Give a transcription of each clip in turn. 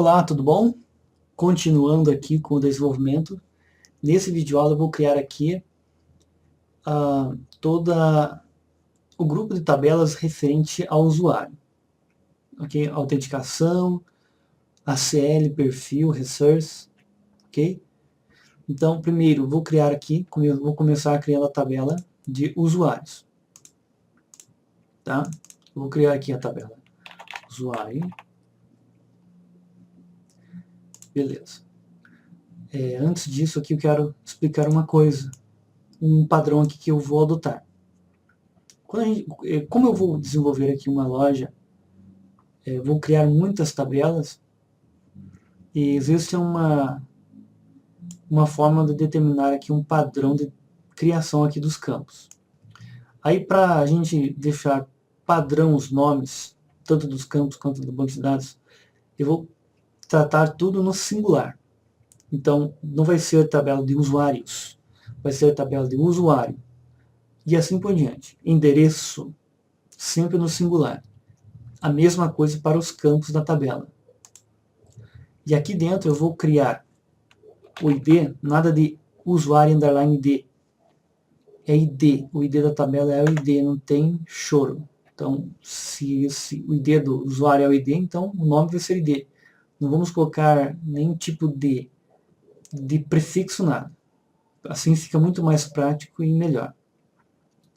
Olá, tudo bom? Continuando aqui com o desenvolvimento. Nesse vídeo aula eu vou criar aqui toda o grupo de tabelas referente ao usuário. Ok? Autenticação, ACL, perfil, resource. Ok? Então, primeiro vou criar aqui, vou começar criando a tabela de usuários. Tá? Vou criar aqui a tabela usuário. Beleza. Antes disso aqui eu quero explicar uma coisa, um padrão aqui que eu vou adotar. Como eu vou desenvolver aqui uma loja, vou criar muitas tabelas, e existe uma forma de determinar aqui um padrão de criação aqui dos campos. Aí, para a gente deixar padrão os nomes, tanto dos campos quanto do banco de dados, eu vou tratar tudo no singular. Então, não vai ser tabela de usuários, vai ser tabela de usuário. E assim por diante. Endereço, sempre no singular. A mesma coisa para os campos da tabela. E aqui dentro eu vou criar o ID, nada de usuário underline ID. É ID, o ID da tabela é o ID, não tem choro. Então, se o ID do usuário é o ID, então o nome vai ser ID. Não vamos colocar nenhum tipo de prefixo, nada. Assim fica muito mais prático e melhor.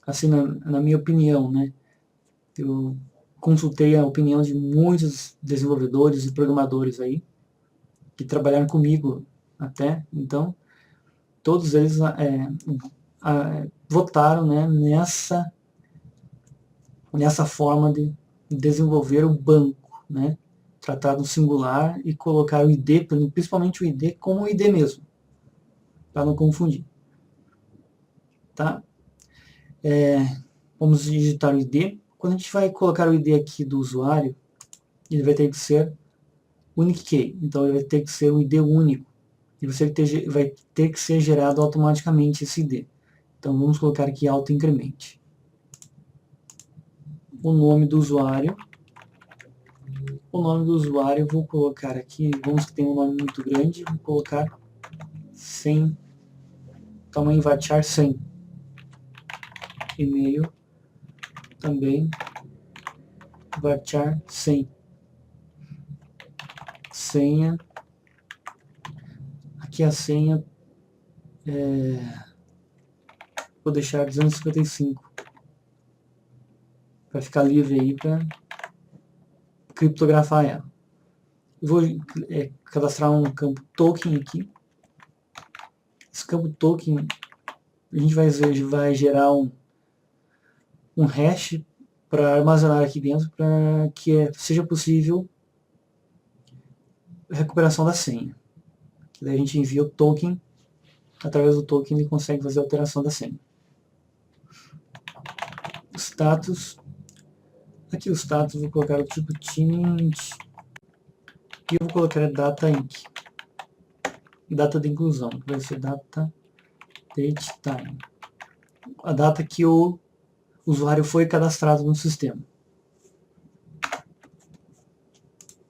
Assim, na minha opinião, né? Eu consultei a opinião de muitos desenvolvedores e programadores aí, que trabalharam comigo até, então, todos eles votaram, né, nessa forma de desenvolver o banco, né, tratar do singular e colocar o ID, principalmente o ID, como o ID mesmo, para não confundir. Tá? Vamos digitar o ID. Quando a gente vai colocar o ID aqui do usuário, ele vai ter que ser unique key, então ele vai ter que ser um ID único, e vai ter que ser gerado automaticamente esse ID. Então vamos colocar aqui auto-incremente. O nome do usuário eu vou colocar aqui, vamos que tem um nome muito grande, vou colocar 100, tamanho varchar 100. E-mail também varchar 100. Senha, aqui a senha vou deixar 255 para ficar livre aí para criptografar ela. Eu vou cadastrar um campo token aqui. Esse campo token a gente vai gerar um hash para armazenar aqui dentro para que seja possível a recuperação da senha. Daí a gente envia o token, através do token ele consegue fazer a alteração da senha. Status, aqui o status vou colocar o tipo tint e eu vou colocar data inc, data de inclusão, que vai ser data date time, a data que o usuário foi cadastrado no sistema.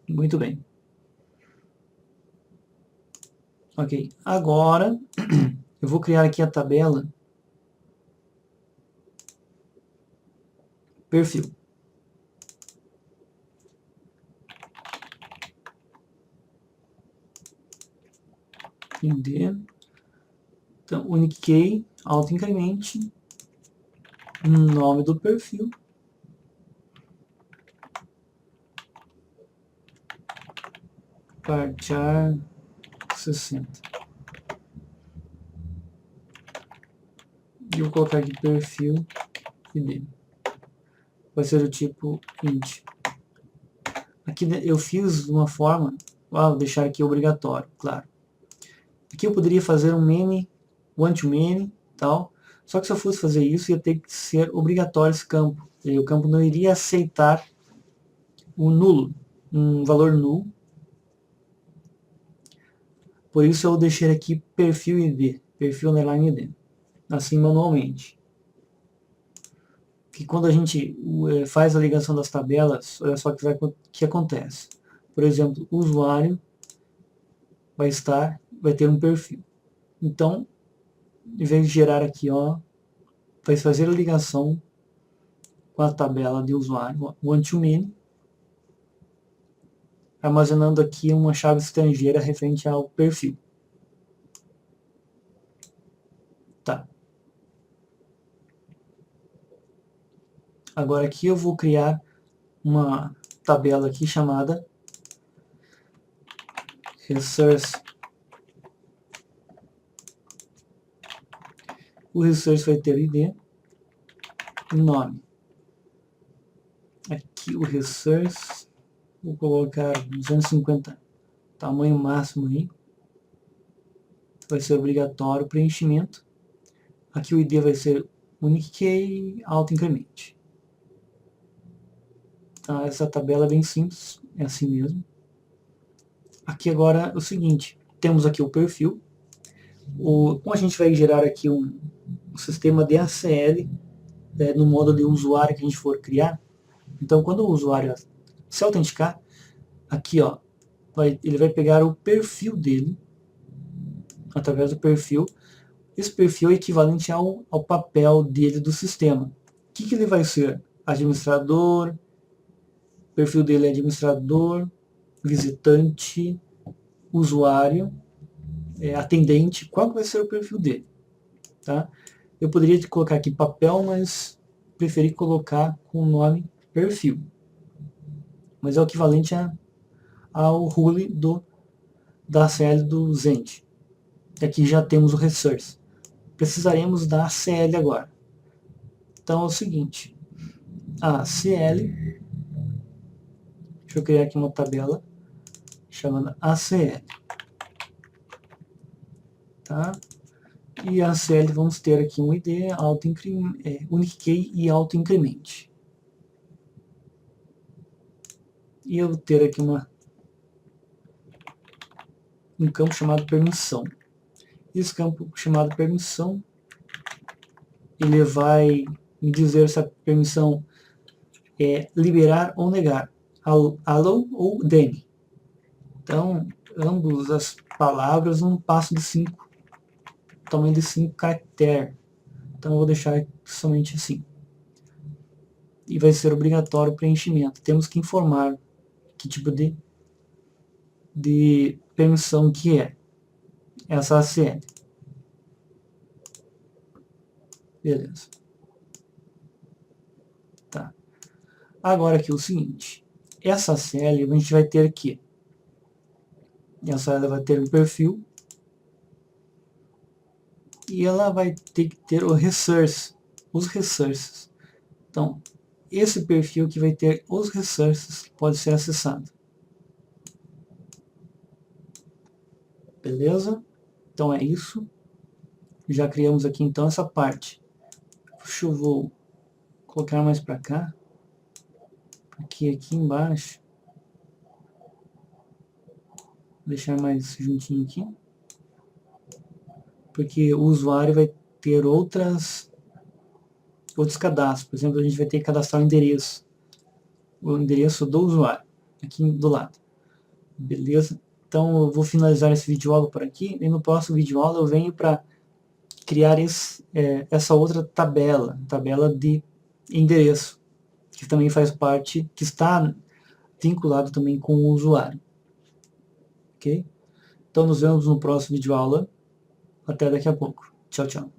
Muito bem. Ok, agora eu vou criar aqui a tabela perfil. ID, então unique key, auto-incremente, nome do perfil, varchar 60. E eu vou colocar aqui perfil ID. Vai ser o tipo int. Aqui eu fiz de uma forma, vou deixar aqui obrigatório, claro. Aqui eu poderia fazer um many, one to many, tal. Só que se eu fosse fazer isso, ia ter que ser obrigatório esse campo. E o campo não iria aceitar o nulo, um valor nulo. Por isso eu deixei aqui perfil ID, perfil underline ID, assim manualmente. Que quando a gente faz a ligação das tabelas, olha só o que acontece. Por exemplo, o usuário vai ter um perfil. Então, em vez de gerar aqui, ó, vai fazer a ligação com a tabela de usuário, one-to-many, armazenando aqui uma chave estrangeira referente ao perfil. Tá. Agora aqui eu vou criar uma tabela aqui chamada resource. O resource vai ter o ID, o nome. Aqui o resource, vou colocar 250, tamanho máximo aí. Vai ser obrigatório o preenchimento. Aqui o ID vai ser unique key auto-increment. Tá, essa tabela é bem simples, é assim mesmo. Aqui agora é o seguinte, temos aqui o perfil. Como a gente vai gerar aqui um sistema de ACL, no modo de usuário que a gente for criar, então quando o usuário se autenticar, aqui ó, ele vai pegar o perfil dele, através do perfil. Esse perfil é equivalente ao papel dele do sistema. O que ele vai ser? Administrador, o perfil dele é administrador, visitante, usuário, atendente. Qual vai ser o perfil dele? Tá? Eu poderia colocar aqui papel, mas preferi colocar com o nome perfil. Mas é o equivalente ao rule da ACL do Zend. Aqui já temos o resource. Precisaremos da ACL agora. Então é o seguinte, a ACL, deixa eu criar aqui uma tabela chamada ACL. Tá? E a ACL vamos ter aqui um ID, unique key e auto-increment. E eu vou ter aqui um campo chamado permissão. Esse campo chamado permissão, ele vai me dizer se a permissão é liberar ou negar, allow ou deny. Então, ambas as palavras um passo de 5, tamanho de 5 caracteres. Então eu vou deixar somente assim. E vai ser obrigatório o preenchimento. Temos que informar que tipo de permissão que é essa ACL. Beleza. Tá. Agora aqui o seguinte. Essa ACL a gente vai ter aqui. Essa ela vai ter um perfil. E ela vai ter que ter o resource. Os resources. Então, esse perfil que vai ter os resources pode ser acessado. Beleza? Então é isso. Já criamos aqui então essa parte. Puxa, eu vou colocar mais para cá. Aqui embaixo. Deixar mais juntinho aqui. Porque o usuário vai ter outros cadastros. Por exemplo, a gente vai ter que cadastrar o endereço do usuário, aqui do lado. Beleza? Então eu vou finalizar esse vídeo aula por aqui, e no próximo vídeo aula eu venho para criar essa outra tabela de endereço, que também faz parte, que está vinculado também com o usuário. Ok? Então nos vemos no próximo vídeo aula. Até daqui a pouco. Tchau, tchau.